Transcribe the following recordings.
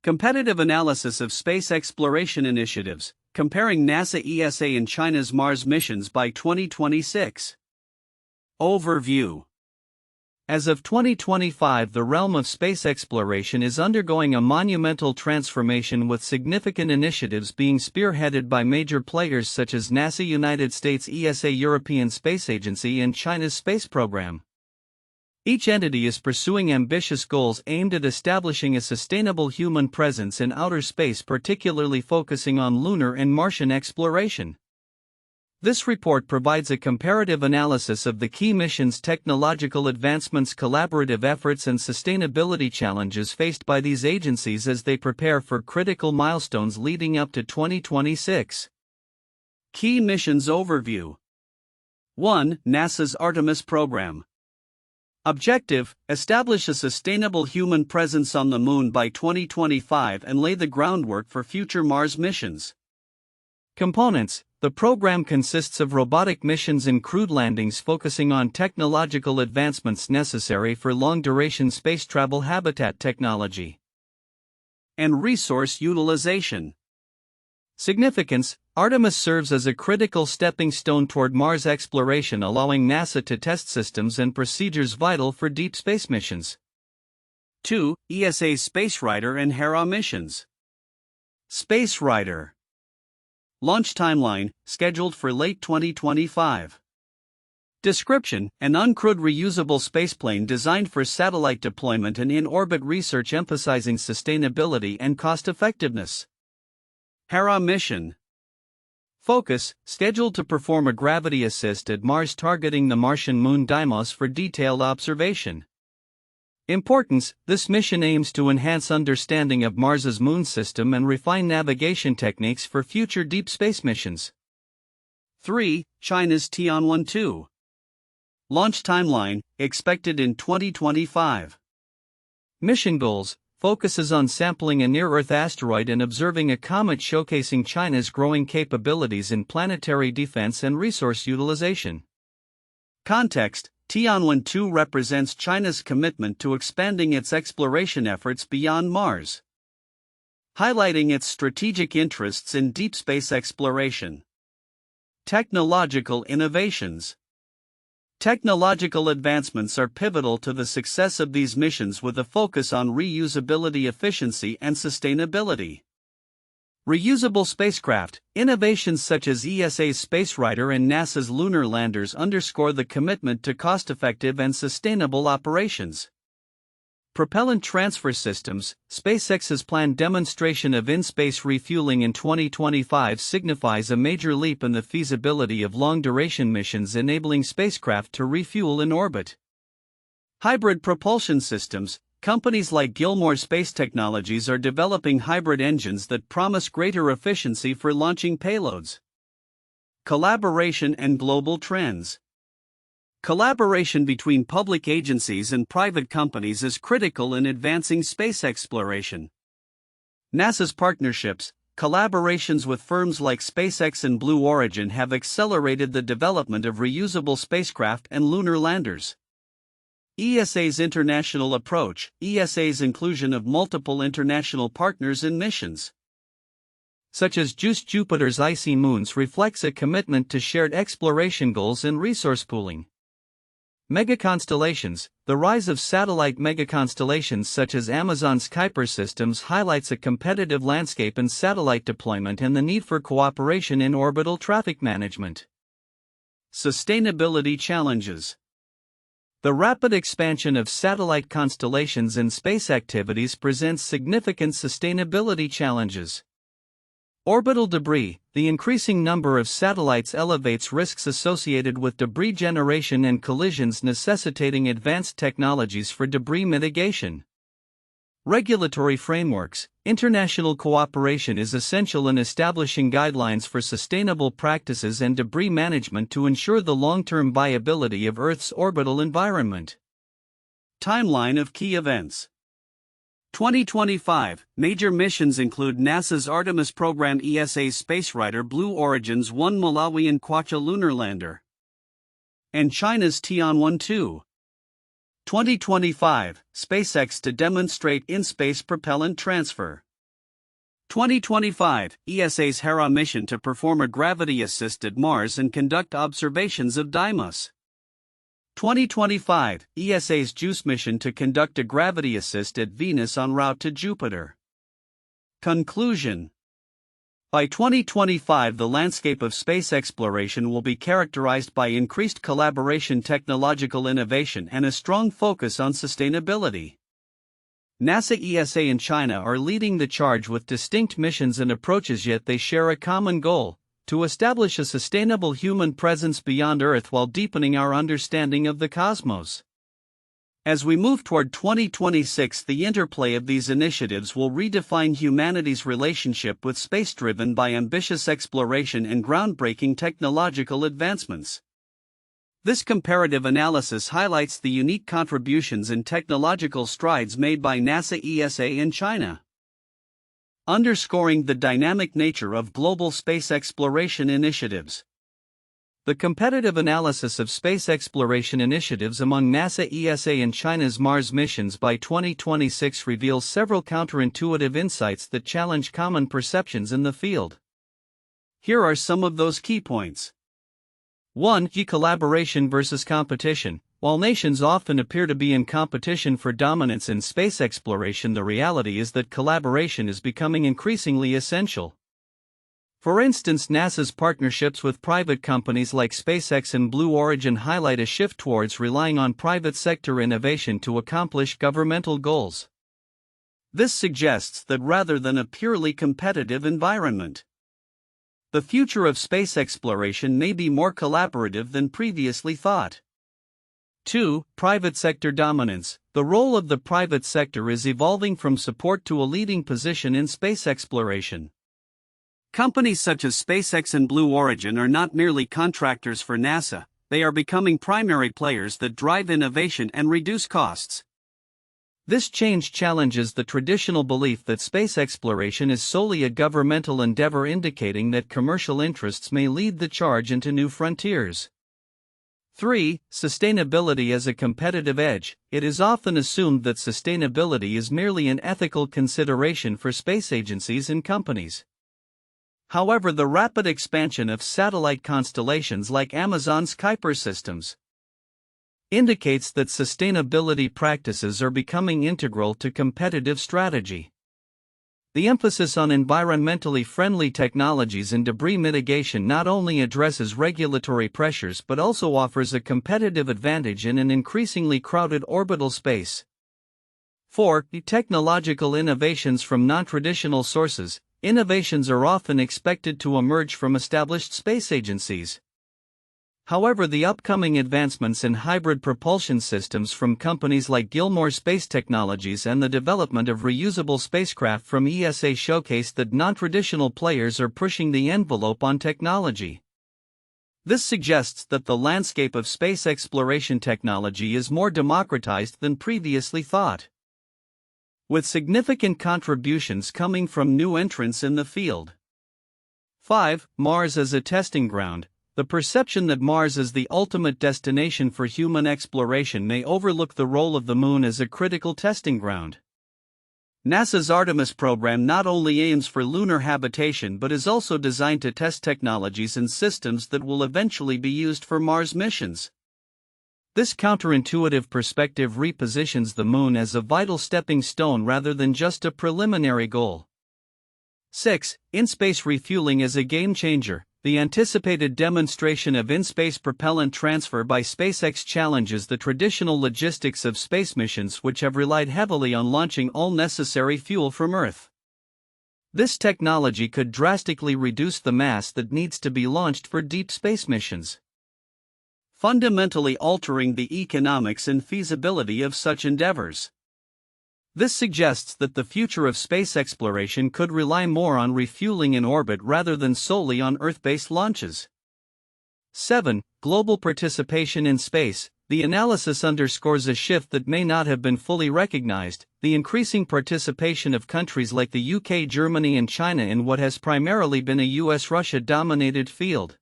Comparative Analysis of Space Exploration Initiatives, comparing NASA ESA and China's Mars missions by 2026. Overview. As of 2025, the realm of space exploration is undergoing a monumental transformation, with significant initiatives being spearheaded by major players such as NASA, United States ESA, European Space Agency, and China's space program. Each entity is pursuing ambitious goals aimed at establishing a sustainable human presence in outer space, particularly focusing on lunar and Martian exploration. This report provides a comparative analysis of the key missions, technological advancements, collaborative efforts, and sustainability challenges faced by these agencies as they prepare for critical milestones leading up to 2026. Key Missions Overview. 1. NASA's Artemis program. Objective: establish a sustainable human presence on the Moon by 2025 and lay the groundwork for future Mars missions. Components: the program consists of robotic missions and crewed landings focusing on technological advancements necessary for long-duration space travel, habitat technology, and resource utilization. Significance: Artemis serves as a critical stepping stone toward Mars exploration, allowing NASA to test systems and procedures vital for deep space missions. 2. ESA's Space Rider and Hera missions. Space Rider. Launch timeline: scheduled for late 2025. Description: an uncrewed reusable spaceplane designed for satellite deployment and in-orbit research, emphasizing sustainability and cost-effectiveness. Hera mission. Focus: scheduled to perform a gravity assist at Mars, targeting the Martian moon Deimos for detailed observation. Importance: this mission aims to enhance understanding of Mars's moon system and refine navigation techniques for future deep space missions. 3. China's Tianwen-2. Launch timeline: expected in 2025. Mission goals: focuses on sampling a near-Earth asteroid and observing a comet, showcasing China's growing capabilities in planetary defense and resource utilization. Context: Tianwen-2 represents China's commitment to expanding its exploration efforts beyond Mars, highlighting its strategic interests in deep space exploration. Technological innovations. Technological advancements are pivotal to the success of these missions, with a focus on reusability, efficiency, and sustainability. Reusable spacecraft. Innovations such as ESA's Space Rider and NASA's lunar landers underscore the commitment to cost-effective and sustainable operations. Propellant transfer systems. SpaceX's planned demonstration of in-space refueling in 2025 signifies a major leap in the feasibility of long-duration missions, enabling spacecraft to refuel in orbit. Hybrid propulsion systems. Companies like Gilmore Space Technologies are developing hybrid engines that promise greater efficiency for launching payloads. Collaboration and global trends. Collaboration between public agencies and private companies is critical in advancing space exploration. NASA's partnerships, collaborations with firms like SpaceX and Blue Origin have accelerated the development of reusable spacecraft and lunar landers. ESA's international approach. ESA's inclusion of multiple international partners in missions, such as Jupiter's icy moons, reflects a commitment to shared exploration goals and resource pooling. Megaconstellations. The rise of satellite megaconstellations such as Amazon's Kuiper systems highlights a competitive landscape in satellite deployment and the need for cooperation in orbital traffic management. Sustainability challenges. The rapid expansion of satellite constellations and space activities presents significant sustainability challenges. Orbital debris. The increasing number of satellites elevates risks associated with debris generation and collisions, necessitating advanced technologies for debris mitigation. Regulatory frameworks. International cooperation is essential in establishing guidelines for sustainable practices and debris management to ensure the long-term viability of Earth's orbital environment. Timeline of key events. 2025 major missions include NASA's Artemis program, ESA's Space Rider, Blue Origin's 1 Malawian Kwacha lunar lander, and China's Tianwen-2. 2025 SpaceX to demonstrate in-space propellant transfer. 2025, ESA's Hera mission to perform a gravity-assisted Mars and conduct observations of Deimos. 2025, ESA's JUICE mission to conduct a gravity-assisted Venus en route to Jupiter. Conclusion. By 2025, the landscape of space exploration will be characterized by increased collaboration, technological innovation, and a strong focus on sustainability. NASA, ESA, and China are leading the charge with distinct missions and approaches, yet they share a common goal: to establish a sustainable human presence beyond Earth while deepening our understanding of the cosmos. As we move toward 2026, the interplay of these initiatives will redefine humanity's relationship with space, driven by ambitious exploration and groundbreaking technological advancements. This comparative analysis highlights the unique contributions and technological strides made by NASA, ESA, and China, underscoring the dynamic nature of global space exploration initiatives. The competitive analysis of space exploration initiatives among NASA, ESA, and China's Mars missions by 2026 reveals several counterintuitive insights that challenge common perceptions in the field. Here are some of those key points. 1. Collaboration versus competition. While nations often appear to be in competition for dominance in space exploration, the reality is that collaboration is becoming increasingly essential. For instance, NASA's partnerships with private companies like SpaceX and Blue Origin highlight a shift towards relying on private sector innovation to accomplish governmental goals. This suggests that rather than a purely competitive environment, the future of space exploration may be more collaborative than previously thought. 2. Private sector dominance. The role of the private sector is evolving from support to a leading position in space exploration. Companies such as SpaceX and Blue Origin are not merely contractors for NASA, they are becoming primary players that drive innovation and reduce costs. This change challenges the traditional belief that space exploration is solely a governmental endeavor, indicating that commercial interests may lead the charge into new frontiers. 3. Sustainability as a competitive edge. It is often assumed that sustainability is merely an ethical consideration for space agencies and companies. However, the rapid expansion of satellite constellations like Amazon's Kuiper systems indicates that sustainability practices are becoming integral to competitive strategy. The emphasis on environmentally friendly technologies and debris mitigation not only addresses regulatory pressures but also offers a competitive advantage in an increasingly crowded orbital space. 4. Technological innovations from non-traditional sources. Innovations are often expected to emerge from established space agencies. However, the upcoming advancements in hybrid propulsion systems from companies like Gilmour Space Technologies and the development of reusable spacecraft from ESA showcase that non-traditional players are pushing the envelope on technology. This suggests that the landscape of space exploration technology is more democratized than previously thought, with significant contributions coming from new entrants in the field. 5. Mars as a testing ground. The perception that Mars is the ultimate destination for human exploration may overlook the role of the Moon as a critical testing ground. NASA's Artemis program not only aims for lunar habitation but is also designed to test technologies and systems that will eventually be used for Mars missions. This counterintuitive perspective repositions the Moon as a vital stepping stone rather than just a preliminary goal. 6. In-space refueling as a game changer. The anticipated demonstration of in-space propellant transfer by SpaceX challenges the traditional logistics of space missions, which have relied heavily on launching all necessary fuel from Earth. This technology could drastically reduce the mass that needs to be launched for deep space missions, fundamentally altering the economics and feasibility of such endeavors. This suggests that the future of space exploration could rely more on refueling in orbit rather than solely on Earth-based launches. 7. Global participation in space. The analysis underscores a shift that may not have been fully recognized: the increasing participation of countries like the UK, Germany, and China in what has primarily been a US-Russia-dominated field.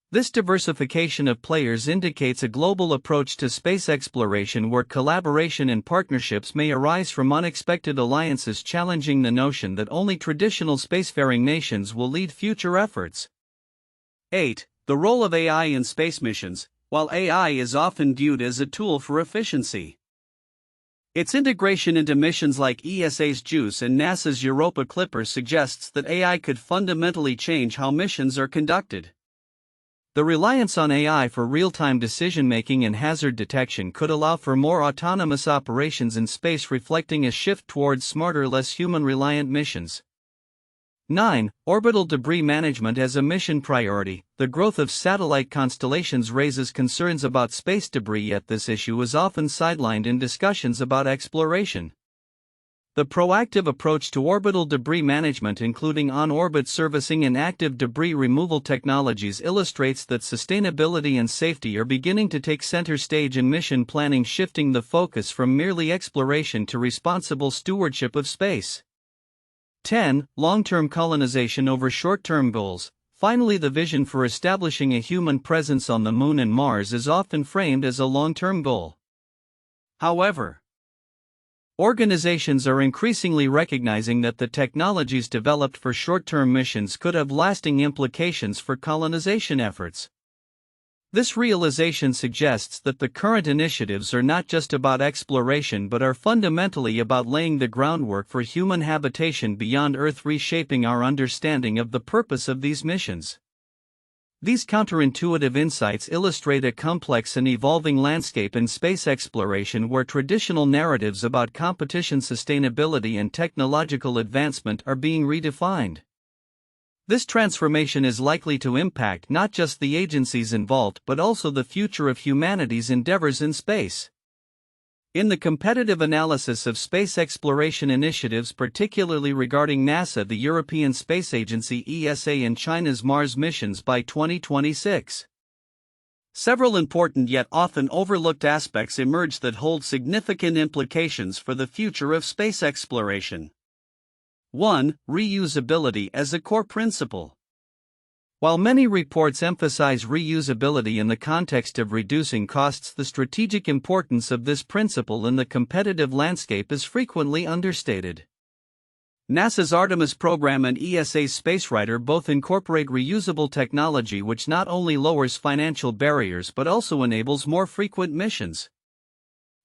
This diversification of players indicates a global approach to space exploration where collaboration and partnerships may arise from unexpected alliances, challenging the notion that only traditional spacefaring nations will lead future efforts. 8. The role of AI in space missions. While AI is often viewed as a tool for efficiency, its integration into missions like ESA's JUICE and NASA's Europa Clipper suggests that AI could fundamentally change how missions are conducted. The reliance on AI for real-time decision-making and hazard detection could allow for more autonomous operations in space, reflecting a shift towards smarter, less human-reliant missions. 9. Orbital debris management as a mission priority. The growth of satellite constellations raises concerns about space debris, yet this issue is often sidelined in discussions about exploration. The proactive approach to orbital debris management, including on-orbit servicing and active debris removal technologies, illustrates that sustainability and safety are beginning to take center stage in mission planning, shifting the focus from merely exploration to responsible stewardship of space. 10. Long-term colonization over short-term goals. Finally, the vision for establishing a human presence on the Moon and Mars is often framed as a long-term goal. However, organizations are increasingly recognizing that the technologies developed for short-term missions could have lasting implications for colonization efforts. This realization suggests that the current initiatives are not just about exploration but are fundamentally about laying the groundwork for human habitation beyond Earth, reshaping our understanding of the purpose of these missions. These counterintuitive insights illustrate a complex and evolving landscape in space exploration where traditional narratives about competition, sustainability, and technological advancement are being redefined. This transformation is likely to impact not just the agencies involved but also the future of humanity's endeavors in space. In the competitive analysis of space exploration initiatives, particularly regarding NASA, the European Space Agency (ESA), and China's Mars missions by 2026, several important yet often overlooked aspects emerge that hold significant implications for the future of space exploration. 1. Reusability as a core principle. While many reports emphasize reusability in the context of reducing costs, the strategic importance of this principle in the competitive landscape is frequently understated. NASA's Artemis program and ESA's SpaceRider both incorporate reusable technology, which not only lowers financial barriers but also enables more frequent missions.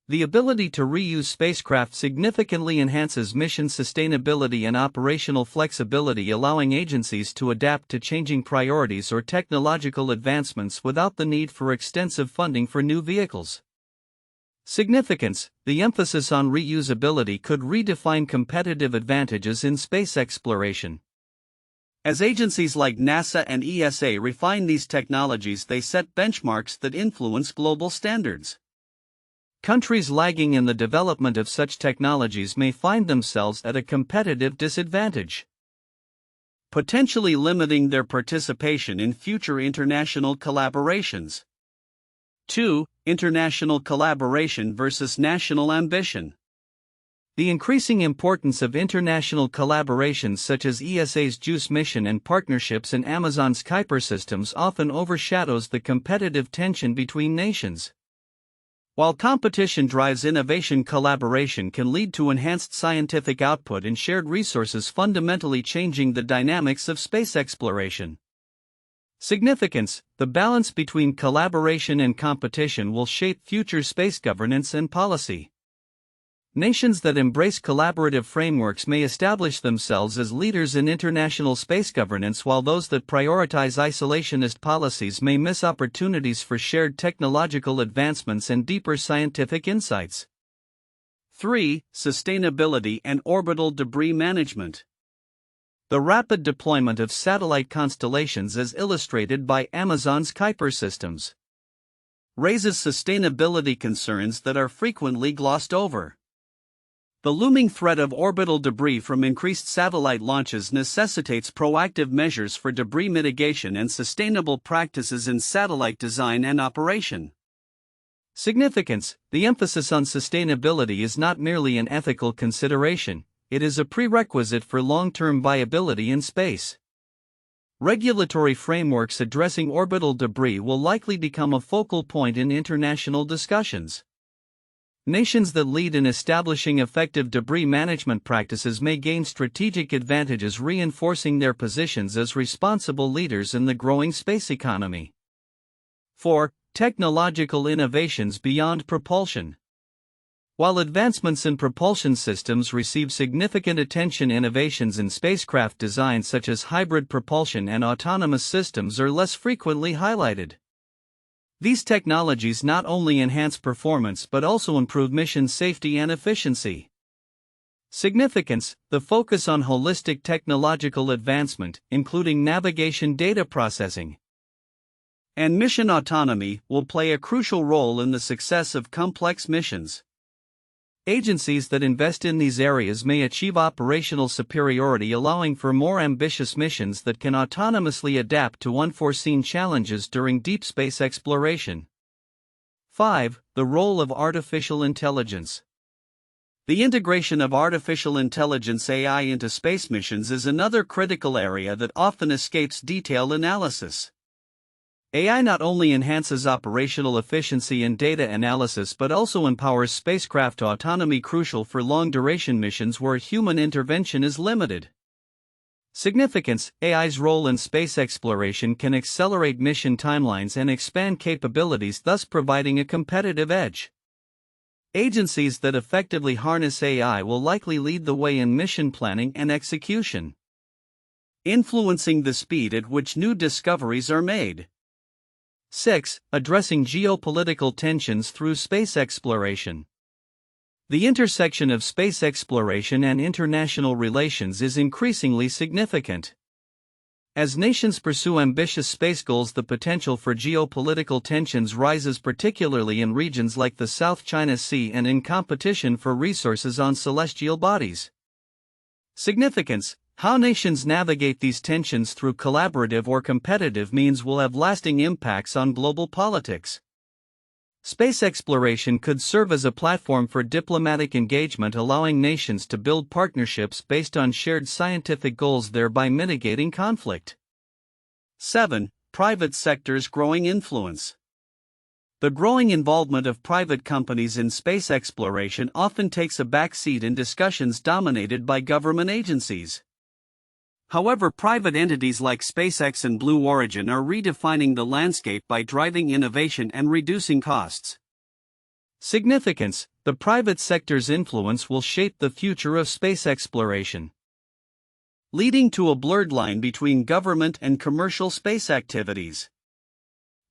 The ability to reuse spacecraft significantly enhances mission sustainability and operational flexibility, allowing agencies to adapt to changing priorities or technological advancements without the need for extensive funding for new vehicles. Significance: the emphasis on reusability could redefine competitive advantages in space exploration. As agencies like NASA and ESA refine these technologies, they set benchmarks that influence global standards. Countries lagging in the development of such technologies may find themselves at a competitive disadvantage, potentially limiting their participation in future international collaborations. 2. International collaboration versus national ambition. The increasing importance of international collaborations such as ESA's JUICE mission and partnerships in Amazon's Kuiper systems often overshadows the competitive tension between nations. While competition drives innovation, collaboration can lead to enhanced scientific output and shared resources, fundamentally changing the dynamics of space exploration. Significance: the balance between collaboration and competition will shape future space governance and policy. Nations that embrace collaborative frameworks may establish themselves as leaders in international space governance, while those that prioritize isolationist policies may miss opportunities for shared technological advancements and deeper scientific insights. 3. Sustainability and orbital debris management. The rapid deployment of satellite constellations, as illustrated by Amazon's Kuiper systems, raises sustainability concerns that are frequently glossed over. The looming threat of orbital debris from increased satellite launches necessitates proactive measures for debris mitigation and sustainable practices in satellite design and operation. Significance: the emphasis on sustainability is not merely an ethical consideration, it is a prerequisite for long-term viability in space. Regulatory frameworks addressing orbital debris will likely become a focal point in international discussions. Nations that lead in establishing effective debris management practices may gain strategic advantages, reinforcing their positions as responsible leaders in the growing space economy. 4. Technological innovations beyond propulsion. While advancements in propulsion systems receive significant attention, innovations in spacecraft design such as hybrid propulsion and autonomous systems are less frequently highlighted. These technologies not only enhance performance but also improve mission safety and efficiency. Significance: the focus on holistic technological advancement, including navigation, data processing, and mission autonomy, will play a crucial role in the success of complex missions. Agencies that invest in these areas may achieve operational superiority, allowing for more ambitious missions that can autonomously adapt to unforeseen challenges during deep space exploration. 5. The role of artificial intelligence. The integration of artificial intelligence (AI) into space missions is another critical area that often escapes detailed analysis. AI not only enhances operational efficiency and data analysis but also empowers spacecraft autonomy, crucial for long-duration missions where human intervention is limited. Significance: AI's role in space exploration can accelerate mission timelines and expand capabilities, thus providing a competitive edge. Agencies that effectively harness AI will likely lead the way in mission planning and execution, influencing the speed at which new discoveries are made. 6. Addressing geopolitical tensions through space exploration. The intersection of space exploration and international relations is increasingly significant. As nations pursue ambitious space goals, the potential for geopolitical tensions rises, particularly in regions like the South China Sea and in competition for resources on celestial bodies. Significance: how nations navigate these tensions through collaborative or competitive means will have lasting impacts on global politics. Space exploration could serve as a platform for diplomatic engagement, allowing nations to build partnerships based on shared scientific goals, thereby mitigating conflict. 7. Private sector's growing influence. The growing involvement of private companies in space exploration often takes a backseat in discussions dominated by government agencies. However, private entities like SpaceX and Blue Origin are redefining the landscape by driving innovation and reducing costs. Significance: the private sector's influence will shape the future of space exploration, leading to a blurred line between government and commercial space activities.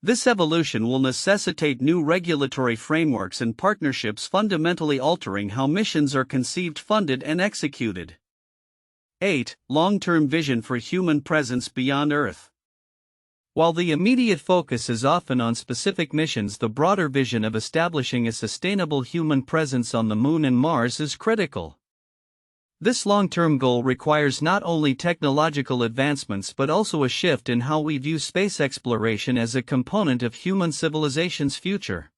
This evolution will necessitate new regulatory frameworks and partnerships, fundamentally altering how missions are conceived, funded, and executed. 8. Long-term vision for human presence beyond Earth. While the immediate focus is often on specific missions, the broader vision of establishing a sustainable human presence on the Moon and Mars is critical. This long-term goal requires not only technological advancements but also a shift in how we view space exploration as a component of human civilization's future.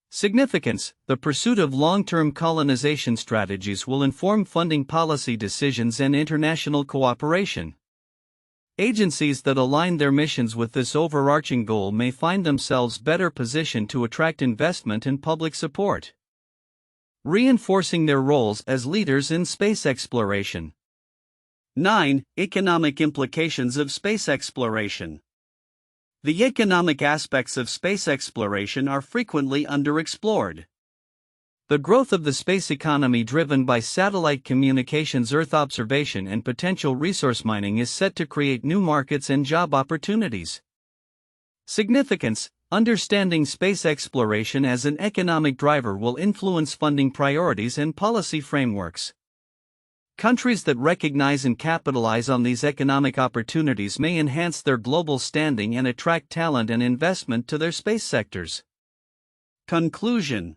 Significance: the pursuit of long-term colonization strategies will inform funding policy decisions and international cooperation. Agencies that align their missions with this overarching goal may find themselves better positioned to attract investment and public support, reinforcing their roles as leaders in space exploration. 9. Economic implications of space exploration. The economic aspects of space exploration are frequently underexplored. The growth of the space economy, driven by satellite communications, Earth observation, and potential resource mining, is set to create new markets and job opportunities. Significance: understanding space exploration as an economic driver will influence funding priorities and policy frameworks. Countries that recognize and capitalize on these economic opportunities may enhance their global standing and attract talent and investment to their space sectors. Conclusion: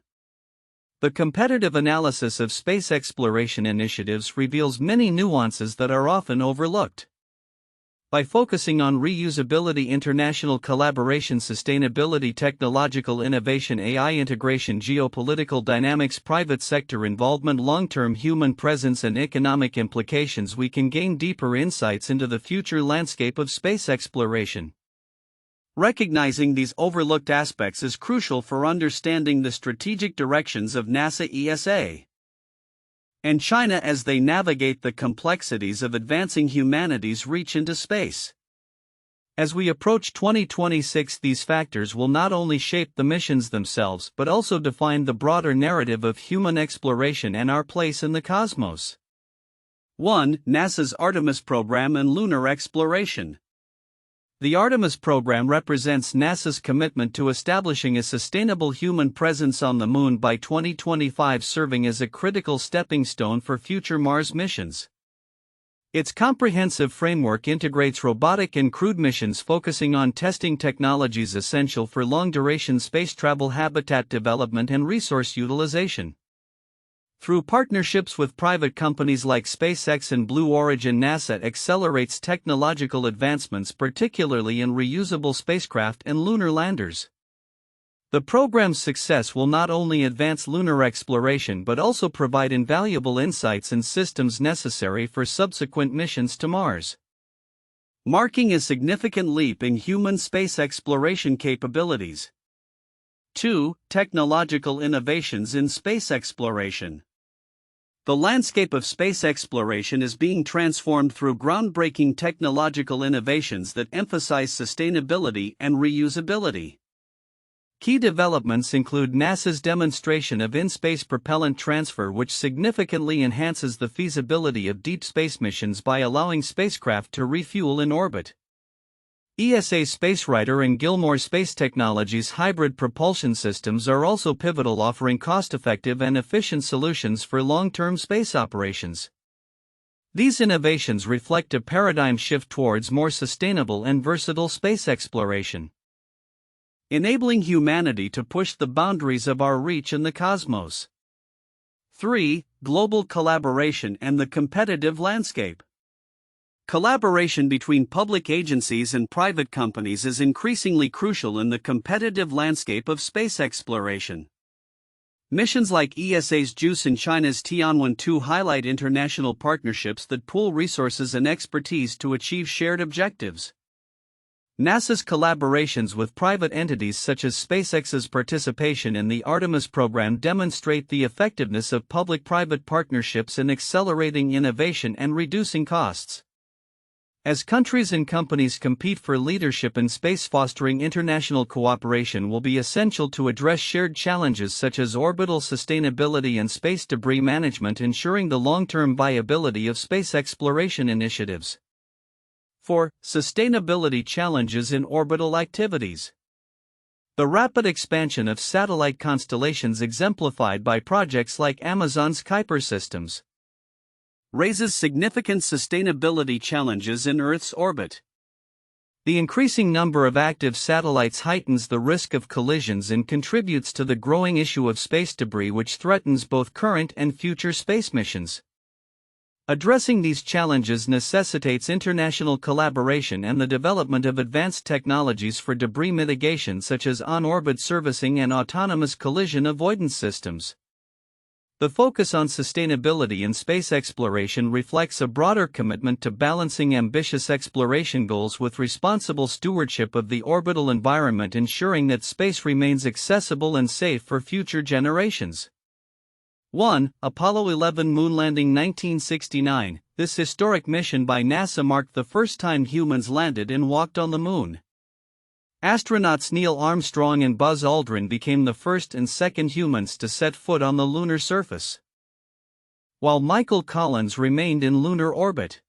the competitive analysis of space exploration initiatives reveals many nuances that are often overlooked. By focusing on reusability, international collaboration, sustainability, technological innovation, AI integration, geopolitical dynamics, private sector involvement, long-term human presence, and economic implications, we can gain deeper insights into the future landscape of space exploration. Recognizing these overlooked aspects is crucial for understanding the strategic directions of NASA, ESA, and China as they navigate the complexities of advancing humanity's reach into space. As we approach 2026, these factors will not only shape the missions themselves but also define the broader narrative of human exploration and our place in the cosmos. 1. NASA's Artemis program and lunar exploration. The Artemis program represents NASA's commitment to establishing a sustainable human presence on the Moon by 2025, serving as a critical stepping stone for future Mars missions. Its comprehensive framework integrates robotic and crewed missions focusing on testing technologies essential for long-duration space travel, habitat development, and resource utilization. Through partnerships with private companies like SpaceX and Blue Origin, NASA accelerates technological advancements, particularly in reusable spacecraft and lunar landers. The program's success will not only advance lunar exploration but also provide invaluable insights and systems necessary for subsequent missions to Mars, marking a significant leap in human space exploration capabilities. 2. Technological innovations in space exploration. The landscape of space exploration is being transformed through groundbreaking technological innovations that emphasize sustainability and reusability. Key developments include NASA's demonstration of in-space propellant transfer, which significantly enhances the feasibility of deep space missions by allowing spacecraft to refuel in orbit. ESA's SpaceRider and Gilmore Space Technologies' hybrid propulsion systems are also pivotal, offering cost-effective and efficient solutions for long-term space operations. These innovations reflect a paradigm shift towards more sustainable and versatile space exploration, enabling humanity to push the boundaries of our reach in the cosmos. 3. Global collaboration and the competitive landscape. Collaboration between public agencies and private companies is increasingly crucial in the competitive landscape of space exploration. Missions like ESA's JUICE and China's Tianwen-2 highlight international partnerships that pool resources and expertise to achieve shared objectives. NASA's collaborations with private entities such as SpaceX's participation in the Artemis program demonstrate the effectiveness of public-private partnerships in accelerating innovation and reducing costs. As countries and companies compete for leadership in space, fostering international cooperation will be essential to address shared challenges such as orbital sustainability and space debris management, ensuring the long-term viability of space exploration initiatives. 4. Sustainability challenges in orbital activities. The rapid expansion of satellite constellations, exemplified by projects like Amazon's Kuiper systems, raises significant sustainability challenges in Earth's orbit. The increasing number of active satellites heightens the risk of collisions and contributes to the growing issue of space debris, which threatens both current and future space missions. Addressing these challenges necessitates international collaboration and the development of advanced technologies for debris mitigation, such as on-orbit servicing and autonomous collision avoidance systems. The focus on sustainability in space exploration reflects a broader commitment to balancing ambitious exploration goals with responsible stewardship of the orbital environment, ensuring that space remains accessible and safe for future generations. 1. Apollo 11 moon landing 1969. This historic mission by NASA marked the first time humans landed and walked on the Moon. Astronauts Neil Armstrong and Buzz Aldrin became the first and second humans to set foot on the lunar surface, while Michael Collins remained in lunar orbit.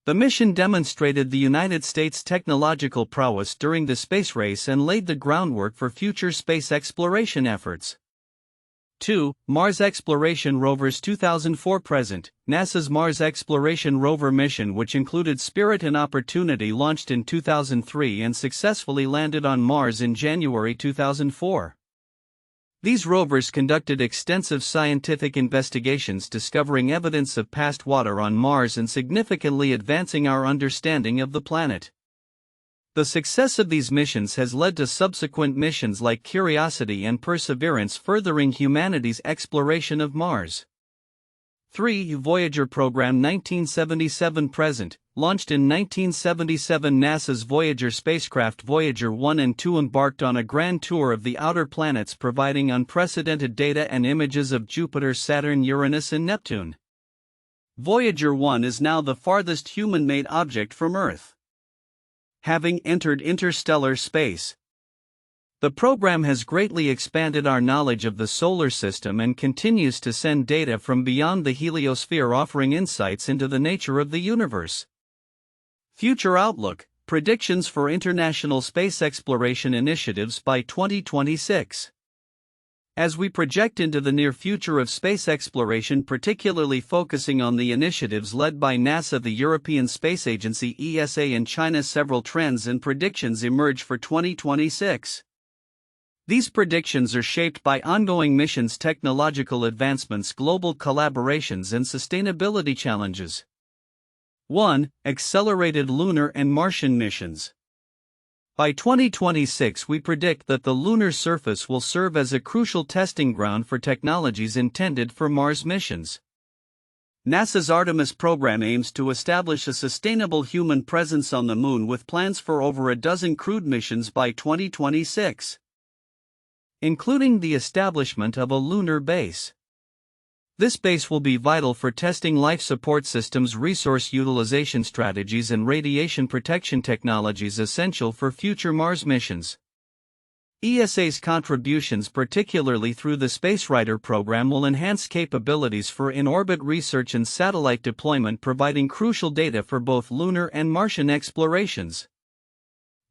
The mission demonstrated the United States' technological prowess during the space race and laid the groundwork for future space exploration efforts. 2. Mars Exploration Rovers 2004-present. NASA's Mars Exploration Rover mission, which included Spirit and Opportunity, launched in 2003 and successfully landed on Mars in January 2004. These rovers conducted extensive scientific investigations discovering evidence of past water on Mars and significantly advancing our understanding of the planet. The success of these missions has led to subsequent missions like Curiosity and Perseverance, furthering humanity's exploration of Mars. 3. Voyager Program 1977-present. Launched in 1977, NASA's Voyager spacecraft Voyager 1 and 2 embarked on a grand tour of the outer planets, providing unprecedented data and images of Jupiter, Saturn, Uranus, and Neptune. Voyager 1 is now the farthest human-made object from Earth, having entered interstellar space. The program has greatly expanded our knowledge of the solar system and continues to send data from beyond the heliosphere, offering insights into the nature of the universe. Future outlook: predictions for international space exploration initiatives by 2026. As we project into the near future of space exploration, particularly focusing on the initiatives led by NASA, the European Space Agency ESA, and China, several trends and predictions emerge for 2026. These predictions are shaped by ongoing missions, technological advancements, global collaborations, and sustainability challenges. 1. Accelerated lunar and Martian missions. By 2026, we predict that the lunar surface will serve as a crucial testing ground for technologies intended for Mars missions. NASA's Artemis program aims to establish a sustainable human presence on the Moon, with plans for over a dozen crewed missions by 2026, including the establishment of a lunar base. This base will be vital for testing life support systems, resource utilization strategies, and radiation protection technologies essential for future Mars missions. ESA's contributions, particularly through the SpaceRider program, will enhance capabilities for in-orbit research and satellite deployment, providing crucial data for both lunar and Martian explorations.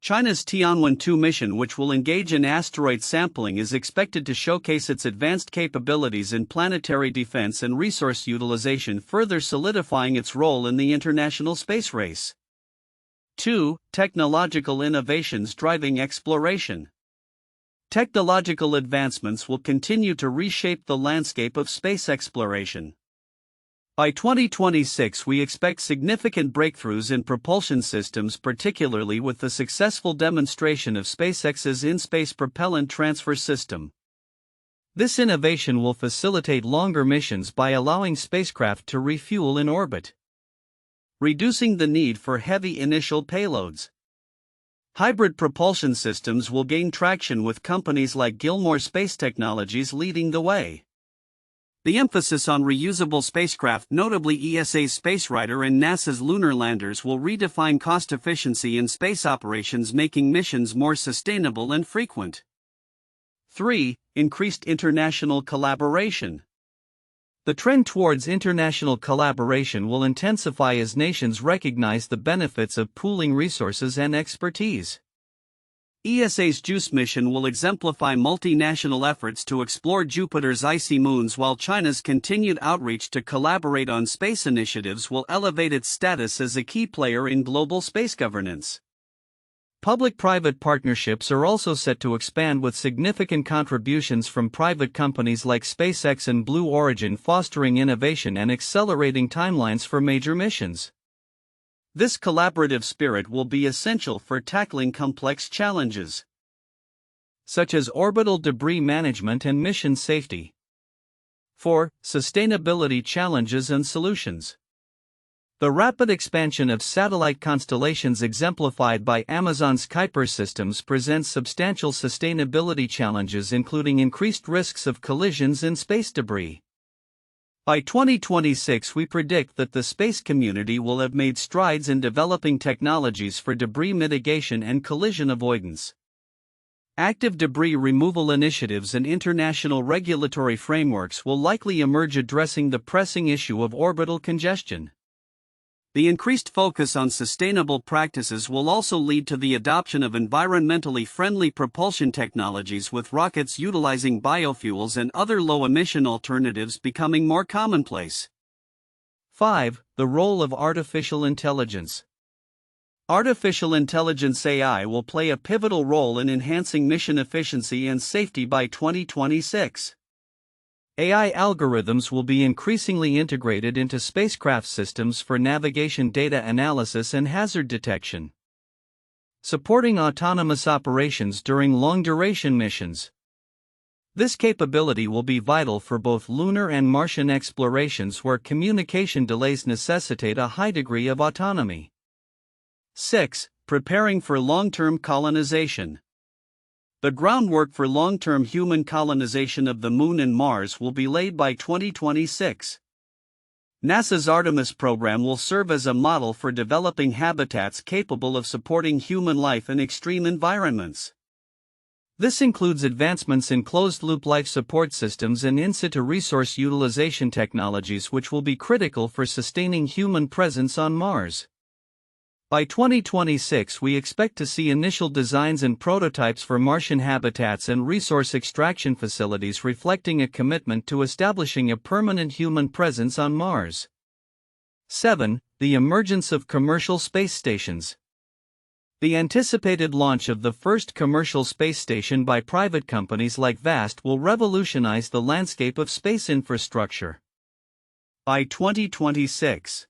China's Tianwen-2 mission, which will engage in asteroid sampling, is expected to showcase its advanced capabilities in planetary defense and resource utilization, further solidifying its role in the international space race. 2. Technological innovations driving exploration. Technological advancements will continue to reshape the landscape of space exploration. By 2026, we expect significant breakthroughs in propulsion systems, particularly with the successful demonstration of SpaceX's in-space propellant transfer system. This innovation will facilitate longer missions by allowing spacecraft to refuel in orbit, reducing the need for heavy initial payloads. Hybrid propulsion systems will gain traction, with companies like Gilmore Space Technologies leading the way. The emphasis on reusable spacecraft, notably ESA's SpaceRider and NASA's lunar landers, will redefine cost efficiency in space operations, making missions more sustainable and frequent. 3. Increased international collaboration. The trend towards international collaboration will intensify as nations recognize the benefits of pooling resources and expertise. ESA's JUICE mission will exemplify multinational efforts to explore Jupiter's icy moons, while China's continued outreach to collaborate on space initiatives will elevate its status as a key player in global space governance. Public-private partnerships are also set to expand, with significant contributions from private companies like SpaceX and Blue Origin, fostering innovation and accelerating timelines for major missions. This collaborative spirit will be essential for tackling complex challenges, such as orbital debris management and mission safety. 4. Sustainability challenges and solutions. The rapid expansion of satellite constellations, exemplified by Amazon's Kuiper systems, presents substantial sustainability challenges, including increased risks of collisions and space debris. By 2026, we predict that the space community will have made strides in developing technologies for debris mitigation and collision avoidance. Active debris removal initiatives and international regulatory frameworks will likely emerge, addressing the pressing issue of orbital congestion. The increased focus on sustainable practices will also lead to the adoption of environmentally friendly propulsion technologies, with rockets utilizing biofuels and other low-emission alternatives becoming more commonplace. 5. The role of artificial intelligence. Artificial intelligence AI will play a pivotal role in enhancing mission efficiency and safety by 2026. AI algorithms will be increasingly integrated into spacecraft systems for navigation data analysis and hazard detection, supporting autonomous operations during long-duration missions. This capability will be vital for both lunar and Martian explorations where communication delays necessitate a high degree of autonomy. 6. Preparing for long-term colonization. The groundwork for long-term human colonization of the Moon and Mars will be laid by 2026. NASA's Artemis program will serve as a model for developing habitats capable of supporting human life in extreme environments. This includes advancements in closed-loop life support systems and in-situ resource utilization technologies which will be critical for sustaining human presence on Mars. By 2026, we expect to see initial designs and prototypes for Martian habitats and resource extraction facilities reflecting a commitment to establishing a permanent human presence on Mars. 7. The emergence of commercial space stations. The anticipated launch of the first commercial space station by private companies like VAST will revolutionize the landscape of space infrastructure. By 2026,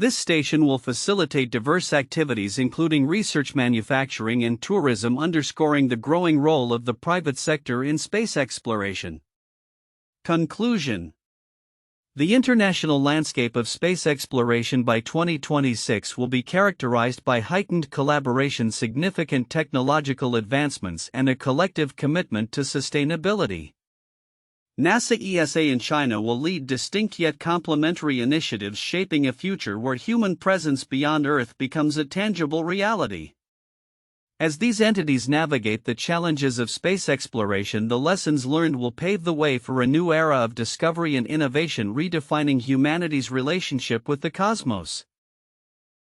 this station will facilitate diverse activities including research, manufacturing, and tourism, underscoring the growing role of the private sector in space exploration. Conclusion: the international landscape of space exploration by 2026 will be characterized by heightened collaboration, significant technological advancements, and a collective commitment to sustainability. NASA ESA and China will lead distinct yet complementary initiatives shaping a future where human presence beyond Earth becomes a tangible reality. As these entities navigate the challenges of space exploration, the lessons learned will pave the way for a new era of discovery and innovation, redefining humanity's relationship with the cosmos.